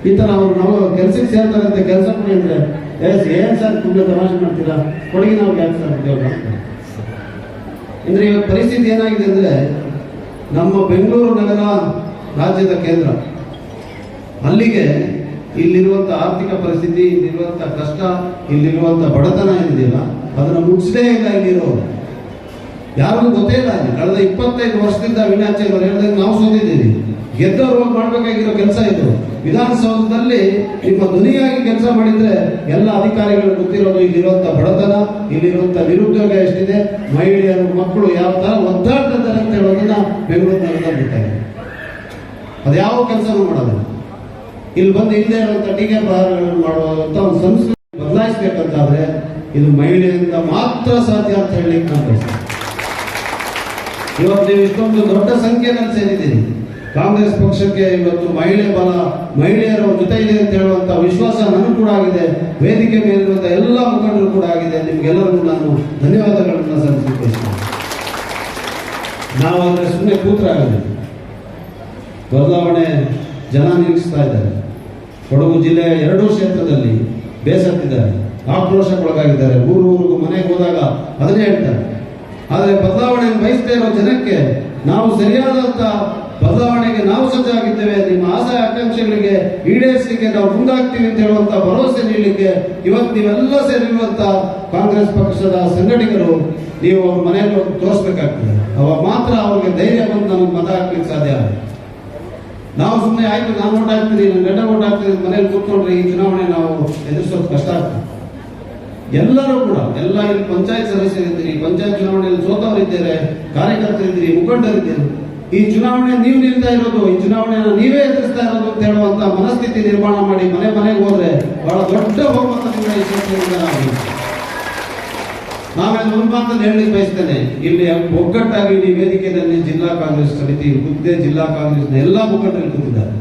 ಈ ಥರ ಅವರು ನಾವು ಕೆಲಸಕ್ಕೆ ಸೇರ್ತಾರಂತೆ, ಕೆಲಸ ಕೊಡಿ ಅಂದರೆ ಏನು ಸರ್ ತುಂಬ ತಮಾಷೆ ಮಾಡ್ತೀರಾ, ಕೊಡಗಿ ನಾವು ಕೆಲಸ ಉದ್ಯೋಗ ಅಂದರೆ ಇವತ್ತು ಪರಿಸ್ಥಿತಿ ಏನಾಗಿದೆ ಅಂದರೆ ನಮ್ಮ ಬೆಂಗಳೂರು ನಗರ ರಾಜ್ಯದ ಕೇಂದ್ರ, ಅಲ್ಲಿಗೆ ಇಲ್ಲಿರುವಂಥ ಆರ್ಥಿಕ ಪರಿಸ್ಥಿತಿ, ಇಲ್ಲಿರುವಂಥ ಕಷ್ಟ, ಇಲ್ಲಿರುವಂಥ ಬಡತನ ಏನಿದೆಯಲ್ಲ ಅದನ್ನು ಮುಗಿಸದೇ ಇಲ್ಲ ಇಲ್ಲಿರೋರು. ಯಾರಿಗೂ ಗೊತ್ತೇ ಇಲ್ಲ. ಕಳೆದ 25 ವರ್ಷದಿಂದ ಅವಿನಾಶ್ ಅವರು ಹೇಳಿದಾಗ ನಾವು ಸೋತಿದ್ದೀವಿ. ಗೆದ್ದವರು ಮಾಡಬೇಕಾಗಿರೋ ಕೆಲಸ ಇದು. ವಿಧಾನಸೌಧದಲ್ಲಿ ನಿಮ್ಮ ಧ್ವನಿಯಾಗಿ ಕೆಲಸ ಮಾಡಿದ್ರೆ ಎಲ್ಲ ಅಧಿಕಾರಿಗಳು ಗೊತ್ತಿರೋದು ಇಲ್ಲಿರುವಂಥ ಬಡತನ, ಇಲ್ಲಿರುವಂಥ ನಿರುದ್ಯೋಗ ಎಷ್ಟಿದೆ, ಮಹಿಳೆಯರು ಮಕ್ಕಳು ಯಾವ ಥರ ಒದ್ದಾಡ್ತಿದ್ದಾರೆ ಅಂತ ಹೇಳೋದನ್ನ ಬೆಂಗಳೂರು ನಗರದಲ್ಲಿ ಬಿಟ್ಟಾರೆ. ಅದು ಯಾವ ಕೆಲಸನೂ ಮಾಡೋದು. ಇಲ್ಲಿ ಬಂದು ಇಲ್ಲದೆ ಇರುವಂಥ ಟೀಕೆ ಪ್ರಹಾರಗಳನ್ನು ಮಾಡುವಂಥ ಒಂದು ಸಂಸ್ಕೃತಿ ಬದಲಾಯಿಸಬೇಕಂತಾದ್ರೆ ಇದು ಮಹಿಳೆಯಿಂದ ಮಾತ್ರ ಸಾಧ್ಯ ಅಂತ ಹೇಳಲಿಕ್ಕೆ ನಾನು ಬಯಸ್ತೇನೆ. ಇವತ್ತು ನೀವು ಇಷ್ಟೊಂದು ದೊಡ್ಡ ಸಂಖ್ಯೆಯಲ್ಲಿ ಸೇರಿದ್ದೀರಿ. ಕಾಂಗ್ರೆಸ್ ಪಕ್ಷಕ್ಕೆ ಇವತ್ತು ಮಹಿಳೆ ಬಲ, ಮಹಿಳೆಯರ ಜೊತೆ ಇದೆ ಅಂತ ಹೇಳುವಂತ ವಿಶ್ವಾಸ ನನಗೂ ಕೂಡ ಆಗಿದೆ. ವೇದಿಕೆ ಮೇಲಿರುವಂತಹ ಎಲ್ಲ ಮುಖಂಡರು ಕೂಡ ಆಗಿದೆ. ನಿಮ್ಗೆಲ್ಲರಿಗೂ ನಾನು ಧನ್ಯವಾದಗಳನ್ನು ಸಲ್ಲಿಸಲಿಕ್ಕೆ ನಾವು ಅಂದ್ರೆ ಸುಮ್ಮನೆ ಕೂತ್ರಾಗಲ್ಲ. ಬದಲಾವಣೆ ಜನ ನಿರೀಕ್ಷಿಸ್ತಾ ಇದ್ದಾರೆ. ಕೊಡಗು ಜಿಲ್ಲೆಯ 2 ಕ್ಷೇತ್ರದಲ್ಲಿ ಬೇಸತ್ತಿದ್ದಾರೆ, ಆಕ್ರೋಶಕ್ಕೊಳಗಾಗಿದ್ದಾರೆ. ಊರಿಗೂ ಮನೆಗೆ ಹೋದಾಗ ಅದನ್ನೇ ಹೇಳ್ತಾರೆ. ಆದರೆ ಬದಲಾವಣೆಯನ್ನು ಬಯಸದೇ ಇರೋ ಜನಕ್ಕೆ ನಾವು ಸರಿಯಾದಂತ ಬದಲಾವಣೆಗೆ ನಾವು ಸಜ್ಜಾಗಿದ್ದೇವೆ, ನಿಮ್ಮ ಆಸೆ ಆಕಾಂಕ್ಷೆಗಳಿಗೆ ಈಡೇರಿಸಲಿಕ್ಕೆ ನಾವು ಮುಂದಾಗ್ತೀವಿ ಅಂತ ಹೇಳುವಂತ ಭರವಸೆ ನೀಡಲಿಕ್ಕೆ ಇವತ್ತು ನೀವೆಲ್ಲ ಸೇರಿರುವಂತ ಕಾಂಗ್ರೆಸ್ ಪಕ್ಷದ ಸಂಘಟಕರು ನೀವು ಅವ್ರ ಮನೆಯಲ್ಲಿ ತೋರಿಸ್ಬೇಕಾಗ್ತದೆ. ಅವಾಗ ಮಾತ್ರ ಅವ್ರಿಗೆ ಧೈರ್ಯ ಬಂದು ನಮಗೆ ಮತ ಹಾಕ್ಲಿಕ್ಕೆ ಸಾಧ್ಯ. ನಾವು ಸುಮ್ಮನೆ ಆಯ್ತು ನಾನು ಓಟ್ ಹಾಕ್ತೀನಿ, ನನ್ನ ಗಂಡ ಓಟ್ ಹಾಕ್ತೀನಿ ಮನೇಲಿ ಕೂತ್ಕೊಂಡ್ರೆ ಈ ಚುನಾವಣೆ ನಾವು ಎದುರಿಸೋದು ಕಷ್ಟ ಆಗ್ತದೆ. ಎಲ್ಲರೂ ಕೂಡ ಎಲ್ಲ ಇಲ್ಲಿ ಪಂಚಾಯತ್ ಸದಸ್ಯರಿದ್ದೀರಿ, ಪಂಚಾಯತ್ ಚುನಾವಣೆಯಲ್ಲಿ ಸೋತವರಿದ್ದೀರಿ, ಕಾರ್ಯಕರ್ತರಿದ್ದೀರಿ, ಮುಖಂಡರಿದ್ದೀರಿ. ಈ ಚುನಾವಣೆ ನೀವು ನಿಲ್ತಾ ಇರೋದು, ಈ ಚುನಾವಣೆಯನ್ನು ನೀವೇ ಎದುರಿಸ್ತಾ ಇರೋದು ಅಂತ ಹೇಳುವಂತ ಮನಸ್ಥಿತಿ ನಿರ್ಮಾಣ ಮಾಡಿ ಮನೆಗೆ ಹೋದ್ರೆ ಬಹಳ ದೊಡ್ಡ ಬಹುಮತ ನಿಮ್ಮ ಈ ಕ್ಷೇತ್ರದಿಂದ ನಾವೇನು ಒಂದು ಮಾತನ್ನು ಹೇಳಲಿಕ್ಕೆ ಬಯಸ್ತೇನೆ. ಇಲ್ಲಿ ಒಗ್ಗಟ್ಟಾಗಿ ಈ ವೇದಿಕೆಯಲ್ಲಿ ಜಿಲ್ಲಾ ಕಾಂಗ್ರೆಸ್ ಸಮಿತಿ ಹುದ್ದೆ, ಜಿಲ್ಲಾ ಕಾಂಗ್ರೆಸ್ನ ಎಲ್ಲಾ ಮುಖಂಡರು ಕೂತಿದ್ದಾರೆ.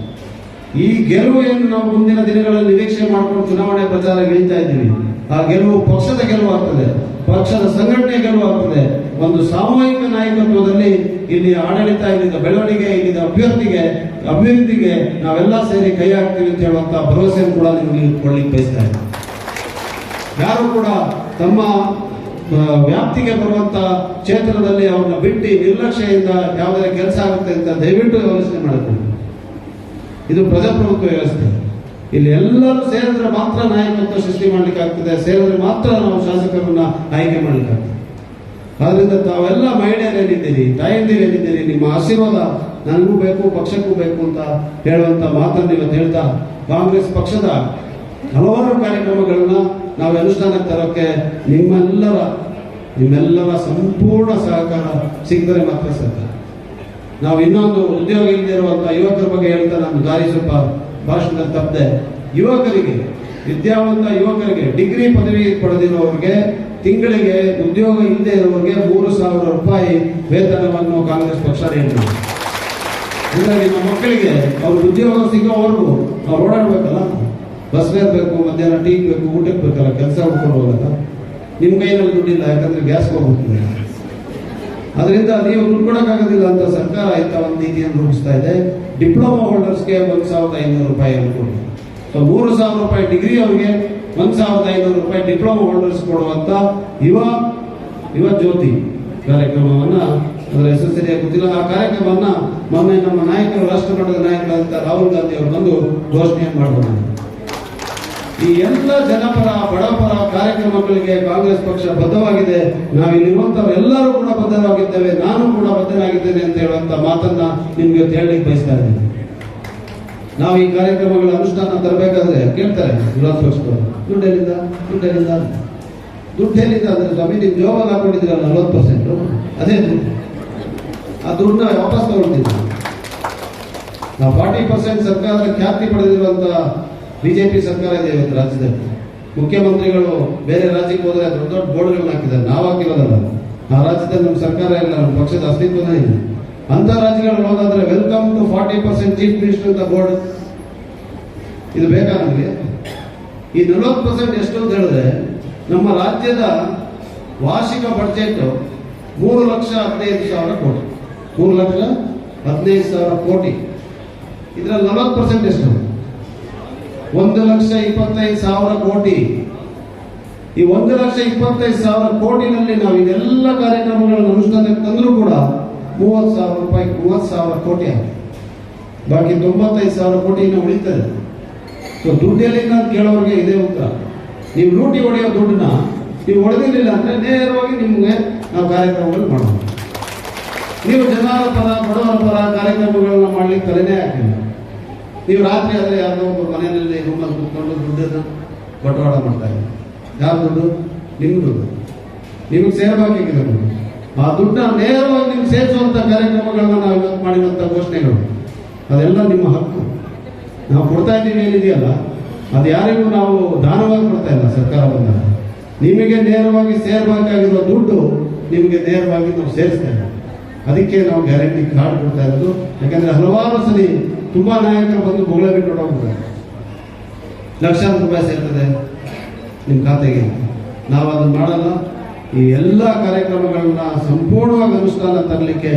ಈ ಗೆಲುವನ್ನು ನಾವು ಮುಂದಿನ ದಿನಗಳಲ್ಲಿ ನಿರೀಕ್ಷೆ ಮಾಡಿಕೊಂಡು ಚುನಾವಣೆ ಪ್ರಚಾರ ಇಳಿತಾ ಇದ್ದೀವಿ. ಆ ಗೆಲುವು ಪಕ್ಷದ ಗೆಲುವು ಆಗ್ತದೆ, ಪಕ್ಷದ ಸಂಘಟನೆ ಗೆಲುವು ಆಗ್ತದೆ. ಒಂದು ಸಾಮೂಹಿಕ ನಾಯಕತ್ವದಲ್ಲಿ ಇಲ್ಲಿ ಆಡಳಿತ, ಇಲ್ಲಿದ್ದ ಬೆಳವಣಿಗೆ, ಇಲ್ಲಿದ್ದ ಅಭಿವೃದ್ಧಿಗೆ ನಾವೆಲ್ಲ ಸೇರಿ ಕೈ ಹಾಕ್ತೀವಿ ಅಂತ ಹೇಳುವಂತ ಭರವಸೆಯನ್ನು ಕೂಡ ನಿಮಗೆ ಕೊಡ್ಲಿಕ್ಕೆ ಬಯಸ್ತಾ ಇದ್ದೀನಿ. ಯಾರು ಕೂಡ ತಮ್ಮ ವ್ಯಾಪ್ತಿಗೆ ಬರುವಂತ ಕ್ಷೇತ್ರದಲ್ಲಿ ಅವ್ರನ್ನ ಬಿಟ್ಟು ನಿರ್ಲಕ್ಷ್ಯದಿಂದ ಯಾವುದೇ ಕೆಲಸ ಆಗುತ್ತೆ ಅಂತ ದಯವಿಟ್ಟು ಯೋಚನೆ ಮಾಡಬೇಕು. ಇದು ಪ್ರಜಾಪ್ರಭುತ್ವ ವ್ಯವಸ್ಥೆ. ಇಲ್ಲಿ ಎಲ್ಲರೂ ಸೇರಿದ್ರೆ ಮಾತ್ರ ನಾಯಕತ್ವ ಸೃಷ್ಟಿ ಮಾಡ್ಲಿಕ್ಕೆ ಆಗ್ತದೆ, ಸೇರಿದ್ರೆ ಮಾತ್ರ ನಾವು ಶಾಸಕರನ್ನ ಆಯ್ಕೆ ಮಾಡ್ಲಿಕ್ಕೆ ಆಗ್ತದೆ. ಆದ್ರಿಂದ ತಾವೆಲ್ಲ ಮಹಿಳೆಯರೇನಿದ್ದೀರಿ, ತಾಯಂದಿರೇನಿದ್ದೀರಿ, ನಿಮ್ಮ ಆಶೀರ್ವಾದ ನನಗೂ ಬೇಕು, ಪಕ್ಷಕ್ಕೂ ಬೇಕು ಅಂತ ಹೇಳುವಂತ ಮಾತನ್ನು ಇವತ್ತು ಹೇಳ್ತಾ, ಕಾಂಗ್ರೆಸ್ ಪಕ್ಷದ ಹಲವಾರು ಕಾರ್ಯಕ್ರಮಗಳನ್ನ ನಾವು ಅನುಷ್ಠಾನಕ್ಕೆ ತರೋಕೆ ನಿಮ್ಮೆಲ್ಲರ ಸಂಪೂರ್ಣ ಸಹಕಾರ ಸಿಕ್ಕಿದರೆ ಮಾತ್ರ ಸಾಧ್ಯ. ನಾವು ಇನ್ನೊಂದು ಉದ್ಯೋಗ ಇಲ್ಲದೆ ಇರುವಂತಹ ಯುವಕರ ಬಗ್ಗೆ ಹೇಳ್ತಾ ನಾನು ದಾರಿ ಸ್ವಲ್ಪ ಭಾಷಣದಲ್ಲಿ ತಪ್ಪದೆ, ಯುವಕರಿಗೆ, ವಿದ್ಯಾವಂತ ಯುವಕರಿಗೆ, ಡಿಗ್ರಿ ಪದವಿ ಪಡೆದಿರುವವರಿಗೆ ತಿಂಗಳಿಗೆ ಉದ್ಯೋಗ ಇಲ್ಲದೆ ಇರುವವರಿಗೆ 3,000 ರೂಪಾಯಿ ವೇತನವನ್ನು ಕಾಂಗ್ರೆಸ್ ಪಕ್ಷ ನೀಡಿದೆ. ಹೀಗಾಗಿ ನಮ್ಮ ಮಕ್ಕಳಿಗೆ ಅವ್ರ ಉದ್ಯೋಗ ಸಿಗೋವರೆಗೂ ಅವ್ರು ಓಡಾಡ್ಬೇಕಲ್ಲ, ಬಸ್ ಬೇಕು, ಮಧ್ಯಾಹ್ನ ಟೀ ಬೇಕು, ಊಟಕ್ಕೆ ಬೇಕಲ್ಲ, ಕೆಲಸ ಹುಡ್ಕೊಂಡು ಹೋಗಲ್ಲ. ನಿಮ್ಮ ಕೈನಲ್ಲಿ ದುಡ್ಡಿಲ್ಲ, ಯಾಕಂದ್ರೆ ಗ್ಯಾಸ್ ಹೋಗ್ಬಿಡ್ತದೆ. ಅದರಿಂದ ನೀವು ದುಡ್ಡು ಕೊಡೋಕ್ಕಾಗೋದಿಲ್ಲ ಅಂತ ಸರ್ಕಾರ ಇಂಥ ಒಂದು ನೀತಿಯನ್ನು ರೂಪಿಸ್ತಾ ಇದೆ. ಡಿಪ್ಲೊಮಾ ಹೋಲ್ಡರ್ಸ್ಗೆ 1,500 ರೂಪಾಯಿ ಅನ್ಕೊಂಡು, ಸೊ 3,000 ರೂಪಾಯಿ ಡಿಗ್ರಿ ಅವರಿಗೆ, 1,500 ರೂಪಾಯಿ ಡಿಪ್ಲೊಮಾ ಹೋಲ್ಡರ್ಸ್ ಕೊಡುವಂತ ಯುವ ಜ್ಯೋತಿ ಕಾರ್ಯಕ್ರಮವನ್ನ, ಅದರ ಹೆಸರು ಸರಿಯಾಗಿ ಗೊತ್ತಿಲ್ಲ, ಆ ಕಾರ್ಯಕ್ರಮವನ್ನ ಮೊನ್ನೆ ನಮ್ಮ ನಾಯಕರು, ರಾಷ್ಟ್ರ ಮಟ್ಟದ ನಾಯಕರಾದಂಥ ರಾಹುಲ್ ಗಾಂಧಿ ಅವರು ಬಂದು ಘೋಷಣೆ ಮಾಡೋಣ. ಈ ಎಲ್ಲ ಜನಪರ ಬಡಪರ ಕಾರ್ಯಕ್ರಮಗಳಿಗೆ ಕಾಂಗ್ರೆಸ್ ಪಕ್ಷ ಬದ್ಧವಾಗಿದೆ. ನಾವಿಲ್ಲಿರುವಂತವ್ರು ಎಲ್ಲರೂ ಕೂಡ ಬದ್ಧವಾಗಿದ್ದೇವೆ, ನಾನು ಕೂಡ ಬದ್ಧನಾಗಿದ್ದೇನೆ ಅಂತ ಹೇಳುವಂತ ಮಾತನ್ನ ನಿಮ್ಗೆ ಹೇಳಲಿಕ್ಕೆ ಬಯಸ್ತಾ ಇದ್ದೇನೆ. ನಾವು ಈ ಕಾರ್ಯಕ್ರಮಗಳ ಅನುಷ್ಠಾನ ತರಬೇಕಾದ್ರೆ ಕೇಳ್ತಾರೆ ವಿರೋಧ ಪಕ್ಷದವರು, ದುಡ್ಡೆಲ್ಲಿಂದ ಅಂದ್ರೆ ಸ್ವಾಮಿ ನೀವು ಜೋಬಲ್ಲಿ ಹಾಕೊಂಡಿದ್ದೀರಲ್ಲ 40%, ಅದೇ ದುಡ್ಡು. ಆ ದುಡ್ಡನ್ನ ವಾಪಸ್ ತಗೊಳ್ತೀವಿ ನಾವು. 40% ಸರ್ಕಾರದ ಖ್ಯಾತಿ ಪಡೆದಿರುವಂತ ಬಿಜೆಪಿ ಸರ್ಕಾರ ಇದೆ ಇವತ್ತು ರಾಜ್ಯದಲ್ಲಿ. ಮುಖ್ಯಮಂತ್ರಿಗಳು ಬೇರೆ ರಾಜ್ಯಕ್ಕೆ ಹೋದ್ರೆ ದೊಡ್ಡ ದೊಡ್ಡ ಬೋರ್ಡ್ಗಳನ್ನ ಹಾಕಿದ್ದಾರೆ, ನಾವು ಹಾಕಿರೋದಲ್ಲ. ಆ ರಾಜ್ಯದಲ್ಲಿ ನಮ್ಮ ಸರ್ಕಾರ ಇಲ್ಲ, ನಮ್ಮ ಪಕ್ಷದ ಅಸ್ತಿತ್ವನೇ ಇದೆ. ಅಂತ ರಾಜ್ಯಗಳು ಹೋದಾದ್ರೆ ವೆಲ್ಕಮ್ ಟು 40% ಚೀಫ್ ಮಿನಿಸ್ಟರ್ ಅಂತ ಬೋರ್ಡ್. ಇದು ಬೇಕಾ ನಮಗೆ? ಈ 40% ಎಷ್ಟು ಅಂತ ಹೇಳಿದ್ರೆ ನಮ್ಮ ರಾಜ್ಯದ ವಾರ್ಷಿಕ ಬಡ್ಜೆಟ್ 3,15,000 ಕೋಟಿ. 3,15,000 ಕೋಟಿ. ಇದರಲ್ಲಿ 40% ಎಷ್ಟು? 1,25,000 ಕೋಟಿ. ಈ 1,25,000 ಕೋಟಿನಲ್ಲಿ ನಾವು ಇದೆಲ್ಲ ಕಾರ್ಯಕ್ರಮಗಳನ್ನು ಅನುಷ್ಠಾನಕ್ಕೆ ತಂದರೂ ಕೂಡ 30,000 ಕೋಟಿ ಆಗಿದೆ. ಬಾಕಿ 95,000 ಕೋಟಿ ಇನ್ನು ಉಳಿತದೆ. ಸೊ ದುಡ್ಡೆಲ್ಲಿಂದ ಅಂತ ಕೇಳೋರಿಗೆ ಇದೇ ಉತ್ತರ. ನೀವು ಲೂಟಿ ಹೊಡೆಯೋ ದುಡ್ಡನ್ನ ನೀವು ಹೊಡೆದಿರಲಿಲ್ಲ ಅಂದರೆ ನೇರವಾಗಿ ನಿಮಗೆ ನಾವು ಕಾರ್ಯಕ್ರಮಗಳು ಮಾಡೋಣ. ನೀವು ಜನರ ಪರ ಬಡವರ ಪರ ಕಾರ್ಯಕ್ರಮಗಳನ್ನ ಮಾಡ್ಲಿಕ್ಕೆ ತಲೆನೇ ಹಾಕಿಲ್ಲ. ನೀವು ರಾತ್ರಿ ಆದರೆ ಯಾವುದೋ ಒಬ್ಬ ಮನೆಯಲ್ಲಿ ರೂಮಲ್ಲಿ ಕೂತ್ಕೊಂಡು ದುಡ್ಡನ್ನು ಬಟವಾಡ ಮಾಡ್ತಾ ಇದ್ದೀವಿ. ಯಾವ ದುಡ್ಡು? ನಿಮ್ಮ ದುಡ್ಡು, ನಿಮಗೆ ಸೇರಬೇಕಾಗಿದೆ ದುಡ್ಡು. ಆ ದುಡ್ಡನ್ನ ನೇರವಾಗಿ ನಿಮ್ಗೆ ಸೇರಿಸುವಂಥ ಕಾರ್ಯಕ್ರಮಗಳನ್ನ ನಾವು ಇವತ್ತು ಮಾಡಿರುವಂಥ ಘೋಷಣೆಗಳು ಅದೆಲ್ಲ ನಿಮ್ಮ ಹಕ್ಕು. ನಾವು ಕೊಡ್ತಾ ಇದ್ದೀವಿ ಏನಿದೆಯಲ್ಲ ಅದು ಯಾರಿಗೂ ನಾವು ದಾನವಾಗಿ ಕೊಡ್ತಾ ಇಲ್ಲ. ಸರ್ಕಾರ ಬಂದಾಗ ನಿಮಗೆ ನೇರವಾಗಿ ಸೇರಬೇಕಾಗಿರೋ ದುಡ್ಡು ನಿಮಗೆ ನೇರವಾಗಿ ನಾವು ಸೇರಿಸ್ತಾ ಇದ್ದೀವಿ. ಅದಕ್ಕೆ ನಾವು ಗ್ಯಾರಂಟಿ ಕಾರ್ಡ್ ಕೊಡ್ತಾ ಇರೋದು. ಯಾಕಂದ್ರೆ ಹಲವಾರು ಸಲ ತುಂಬಾ ನಾಯಕರು ಬಂದು ಬೊಗಳೆ ಬಿಟ್ಟು ಹೋಗ್ತಾರೆ, ಲಕ್ಷಾಂತರ ರೂಪಾಯಿ ಸೇರ್ತದೆ ನಿಮ್ಮ ಖಾತೆಗೆ. ನಾವು ಅದನ್ನು ಮಾಡಲ್ಲ. ಈ ಎಲ್ಲ ಕಾರ್ಯಕ್ರಮಗಳನ್ನ ಸಂಪೂರ್ಣವಾಗಿ ಅನುಷ್ಠಾನ ತರಲಿಕ್ಕೆ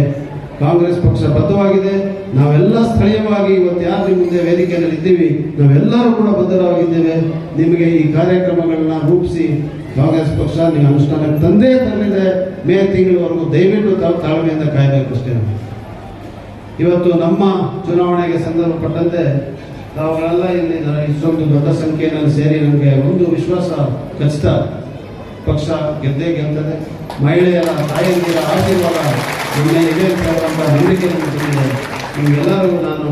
ಕಾಂಗ್ರೆಸ್ ಪಕ್ಷ ಬದ್ಧವಾಗಿದೆ. ನಾವೆಲ್ಲ ಸ್ಥಳೀಯವಾಗಿ ಇವತ್ತು ಯಾರು ನಿಮ್ಮ ಮುಂದೆ ವೇದಿಕೆಯಲ್ಲಿ ಇದ್ದೀವಿ ನಾವೆಲ್ಲರೂ ಕೂಡ ಬದ್ಧರಾಗಿದ್ದೇವೆ. ನಿಮಗೆ ಈ ಕಾರ್ಯಕ್ರಮಗಳನ್ನ ರೂಪಿಸಿ ಕಾಂಗ್ರೆಸ್ ಪಕ್ಷ ನೀವು ಅನುಷ್ಠಾನಕ್ಕೆ ತಂದೇ ತರಲಿದೆ. ಮೇ ತಿಂಗಳವರೆಗೂ ದಯವಿಟ್ಟು ತಾಳ್ಮೆಯಿಂದ ಕಾಯಬೇಕಷ್ಟೇ. ಇವತ್ತು ನಮ್ಮ ಚುನಾವಣೆಗೆ ಸಂದರ್ಭಪಟ್ಟಂತೆ ತಾವುಗಳೆಲ್ಲ ಇಲ್ಲಿ ಇಷ್ಟೊಂದು ದೊಡ್ಡ ಸಂಖ್ಯೆಯಲ್ಲಿ ಸೇರಿ ನನಗೆ ಒಂದು ವಿಶ್ವಾಸ ಖಚಿತ, ಪಕ್ಷ ಗೆದ್ದೇ ಗೆಲ್ತದೆ. ಮಹಿಳೆಯರ ತಾಯಂದಿರ ಆಶೀರ್ವಾದ ನಿನ್ನೆ ಇದೆ ಅಂತ ನಂಬಿಕೆ ನಮಗೆ. ನಿಮಗೆಲ್ಲರಿಗೂ ನಾನು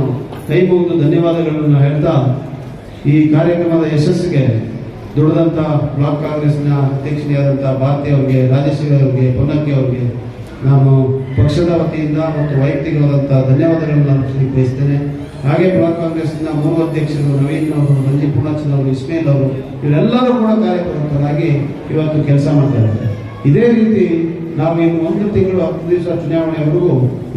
ಕೈ ಮುಗಿದು ಧನ್ಯವಾದಗಳನ್ನು ಹೇಳ್ತಾ ಈ ಕಾರ್ಯಕ್ರಮದ ಯಶಸ್ಸಿಗೆ ದುಡಿದಂಥ ಬ್ಲಾಕ್ ಕಾಂಗ್ರೆಸ್ನ ಅಧ್ಯಕ್ಷರಾದಂಥ ಭಾರತಿ ಅವರಿಗೆ, ರಾಜೇಶ್ವರಿ ಅವರಿಗೆ, ಪೊನ್ನಕ್ಕಿ ಅವರಿಗೆ ನಾನು ಪಕ್ಷದ ವತಿಯಿಂದ ಮತ್ತು ವೈಯಕ್ತಿಕವಾದಂಥ ಧನ್ಯವಾದಗಳನ್ನು ನಾನು ಬಯಸ್ತೇನೆ. ಹಾಗೆ ಬ್ಲಾಕ್ ಕಾಂಗ್ರೆಸ್ನ 3 ಅಧ್ಯಕ್ಷರು ನವೀನ್ ಅವರು, ರಂಜಿತ್ ಪೂರ್ಣಚಂದ್ರ ಅವರು, ಇಸ್ಮೇಲ್ ಅವರು ಇವರೆಲ್ಲರೂ ಕೂಡ ಕಾರ್ಯಕರ್ತರಾಗಿ ಇವತ್ತು ಕೆಲಸ ಮಾಡ್ತಾ ಇದ್ದಾರೆ. ಇದೇ ರೀತಿ ನಾವು ಇನ್ನು 1 ತಿಂಗಳು 10 ದಿವಸ ಚುನಾವಣೆವರೆಗೂ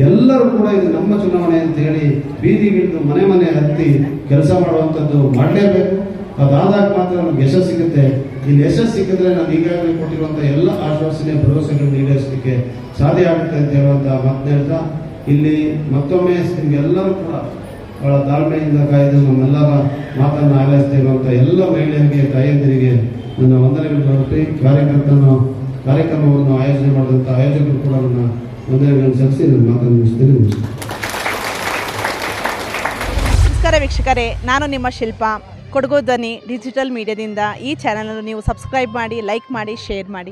ಎಲ್ಲರೂ ಕೂಡ ಇದು ನಮ್ಮ ಚುನಾವಣೆ ಅಂತ ಹೇಳಿ ಬೀದಿಗಿಳಿದು ಮನೆ ಮನೆ ಹತ್ತಿ ಕೆಲಸ ಮಾಡುವಂಥದ್ದು ಮಾಡಲೇಬೇಕು. ಅದಾದಾಗ ಮಾತ್ರ ನಮ್ಗೆ ಯಶಸ್ಸು ಸಿಗುತ್ತೆ. ಇಲ್ಲಿ ಯಶಸ್ಸು ಸಿಕ್ಕಿದ್ರೆ ನಾನು ಈಗಾಗಲೇ ಕೊಟ್ಟಿರುವಂಥ ಎಲ್ಲ ಆಶ್ವಾಸನೆ ಭರವಸೆಗಳನ್ನು ಈಡೇರಿಸಲಿಕ್ಕೆ ಸಾಧ್ಯ ಆಗುತ್ತೆ ಅಂತ ಹೇಳುವಂಥ ಮಾತನ್ನ ಹೇಳ್ತಾ ಇಲ್ಲಿ ಮತ್ತೊಮ್ಮೆ ನಿಮಗೆಲ್ಲರೂ ಕೂಡ ಬಹಳ ತಾಳ್ಮೆಯಿಂದ ಕಾಯ್ದು ನಮ್ಮೆಲ್ಲರ ಮಾತನ್ನು ಆಲೈಸ್ತಿರುವಂಥ ಎಲ್ಲ ಮಹಿಳೆಯರಿಗೆ, ತಾಯಂದಿರಿಗೆ ನನ್ನ ವಂದನೆಗಳನ್ನು ಹೊರಟಿ ಕಾರ್ಯಕ್ರಮವನ್ನು ಆಯೋಜನೆ ಮಾಡಿದಂಥ ಆಯೋಜಕರು ಕೂಡ ನನ್ನ ವಂದನೆಗಳನ್ನು ಸಲ್ಲಿಸಿ ನನ್ನ ಮಾತನ್ನು ಮುಗಿಸ್ತೇನೆ. ನಮಸ್ಕಾರ ವೀಕ್ಷಕರೇ, ನಾನು ನಿಮ್ಮ ಶಿಲ್ಪಾ. ಕೊಡಗು ಧ್ವನಿ ಡಿಜಿಟಲ್ ಮೀಡಿಯಾದಿಂದ ಈ ಚಾನಲನ್ನು ನೀವು ಸಬ್ಸ್ಕ್ರೈಬ್ ಮಾಡಿ, ಲೈಕ್ ಮಾಡಿ, ಶೇರ್ ಮಾಡಿ.